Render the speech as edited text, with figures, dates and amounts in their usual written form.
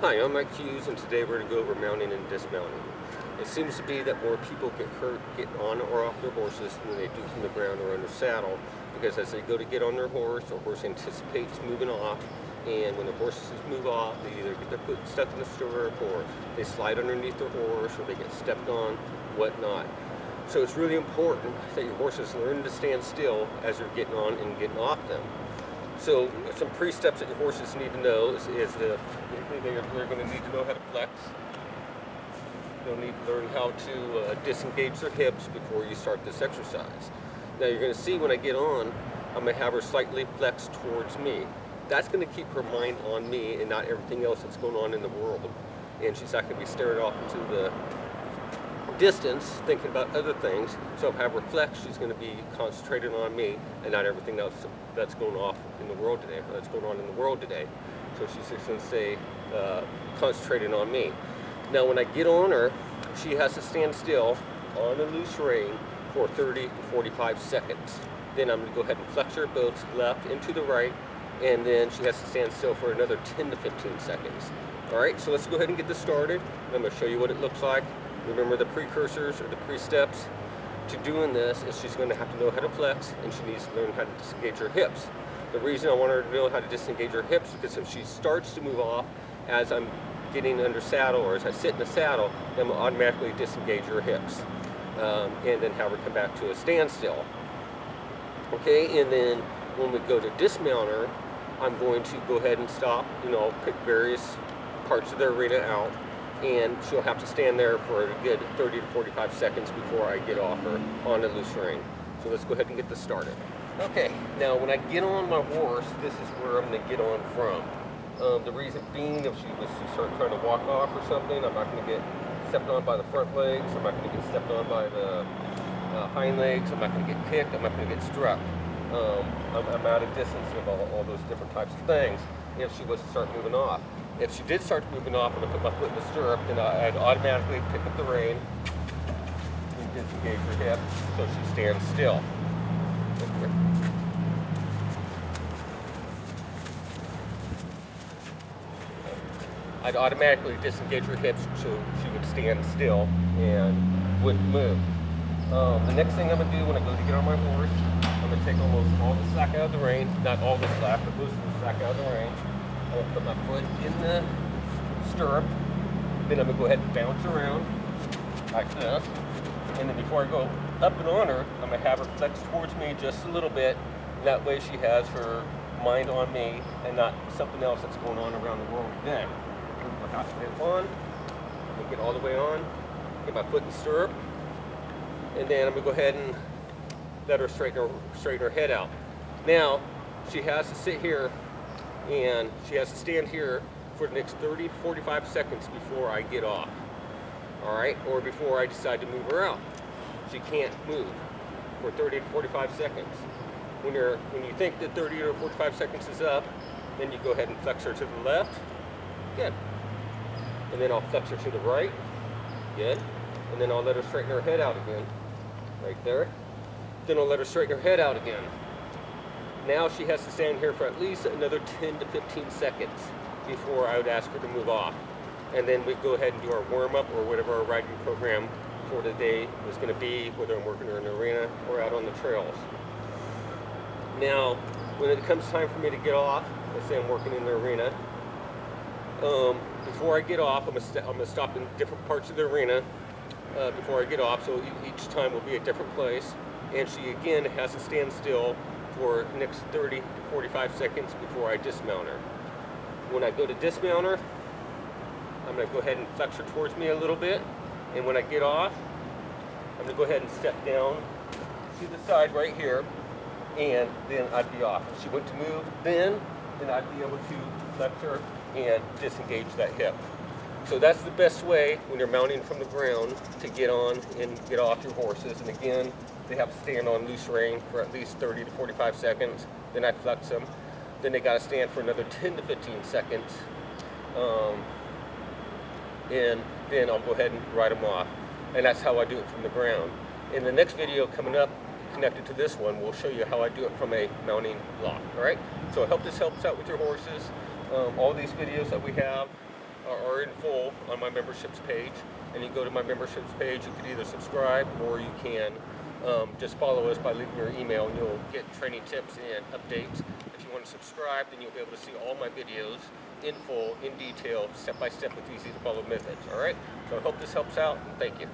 Hi, I'm Hughes, and today we're going to go over mounting and dismounting. It seems to be that more people get hurt getting on or off their horses than they do from the ground or under saddle, because as they go to get on their horse anticipates moving off, and when the horses move off, they either get their foot stuck in the stirrup, or they slide underneath their horse, or they get stepped on, whatnot. So it's really important that your horses learn to stand still as you're getting on and getting off them. So some pre-steps that your horses need to know is they're going to need to know how to flex. They'll need to learn how to disengage their hips before you start this exercise. Now you're going to see when I get on, I'm going to have her slightly flex towards me. That's going to keep her mind on me and not everything else that's going on in the world. And she's not going to be staring off into the distance thinking about other things. So if I have her flex, she's going to be concentrated on me and not everything else that's going off in the world today, or that's going on in the world today. So she's just going to stay concentrated on me. Now when I get on her, she has to stand still on a loose rein for 30 to 45 seconds. Then I'm going to go ahead and flex her both left and to the right, and then she has to stand still for another 10 to 15 seconds. Alright, so let's go ahead and get this started. I'm going to show you what it looks like. Remember, the precursors or the pre-steps to doing this is she's going to have to know how to flex, and she needs to learn how to disengage her hips. The reason I want her to know how to disengage her hips is because if she starts to move off as I'm getting under saddle or as I sit in the saddle, then we'll automatically disengage her hips and then have her come back to a standstill. Okay, and then when we go to dismount her, I'm going to go ahead and stop, pick various parts of the arena out, and she'll have to stand there for a good 30 to 45 seconds before I get off her on a loose rein. So let's go ahead and get this started. Okay, now when I get on my horse, this is where I'm going to get on from. The reason being, if she was to start trying to walk off or something, I'm not going to get stepped on by the front legs, I'm not going to get stepped on by the hind legs, I'm not going to get kicked, I'm not going to get struck. I'm out of distance of all those different types of things if she was to start moving off. If she did start moving off and I put my foot in the stirrup, then I'd automatically pick up the rein and disengage her hip so she stands still. I'd automatically disengage her hips so she would stand still and wouldn't move. The next thing I'm going to do when I go to get on my horse, I'm going to take almost all the slack out of the rein, not all the slack, but most of the slack out of the rein. I'm going to put my foot in the stirrup, then I'm going to go ahead and bounce around like this, and then before I go up and on her, I'm going to have her flex towards me just a little bit, and that way she has her mind on me and not something else that's going on around the world again. I'm going to on, I'm going to get all the way on, get my foot in the stirrup, and then I'm going to go ahead and let her straighten her head out. Now, she has to sit here and she has to stand here for the next 30 to 45 seconds before I get off, alright, or before I decide to move her out. She can't move for 30 to 45 seconds. When you think that 30 or 45 seconds is up, then you go ahead and flex her to the left, good, and then I'll flex her to the right, good, and then I'll let her straighten her head out again, right there, then I'll let her straighten her head out again. Now she has to stand here for at least another 10 to 15 seconds before I would ask her to move off. And then we go ahead and do our warm-up or whatever our riding program for the day was going to be, whether I'm working her in the arena or out on the trails. Now, when it comes time for me to get off, let's say I'm working in the arena, before I get off, I'm going to stop in different parts of the arena before I get off, so each time will be a different place. And she again has to stand still for the next 30 to 45 seconds before I dismount her. When I go to dismount her, I'm going to go ahead and flex her towards me a little bit, and when I get off, I'm going to go ahead and step down to the side right here, and then I'd be off. If she went to move then I'd be able to flex her and disengage that hip. So that's the best way when you're mounting from the ground to get on and get off your horses. And again, they have to stand on loose rein for at least 30 to 45 seconds. Then I flex them. Then they got to stand for another 10 to 15 seconds. And then I'll go ahead and ride them off. And that's how I do it from the ground. In the next video coming up, connected to this one, we'll show you how I do it from a mounting block. All right. So I hope this helps out with your horses. All these videos that we have are in full on my memberships page. And you go to my memberships page, you can either subscribe or you can just follow us by leaving your email, and you'll get training tips and updates. If you want to subscribe, then you'll be able to see all my videos in full, in detail, step by step with easy to follow methods. All right, so I hope this helps out, and thank you.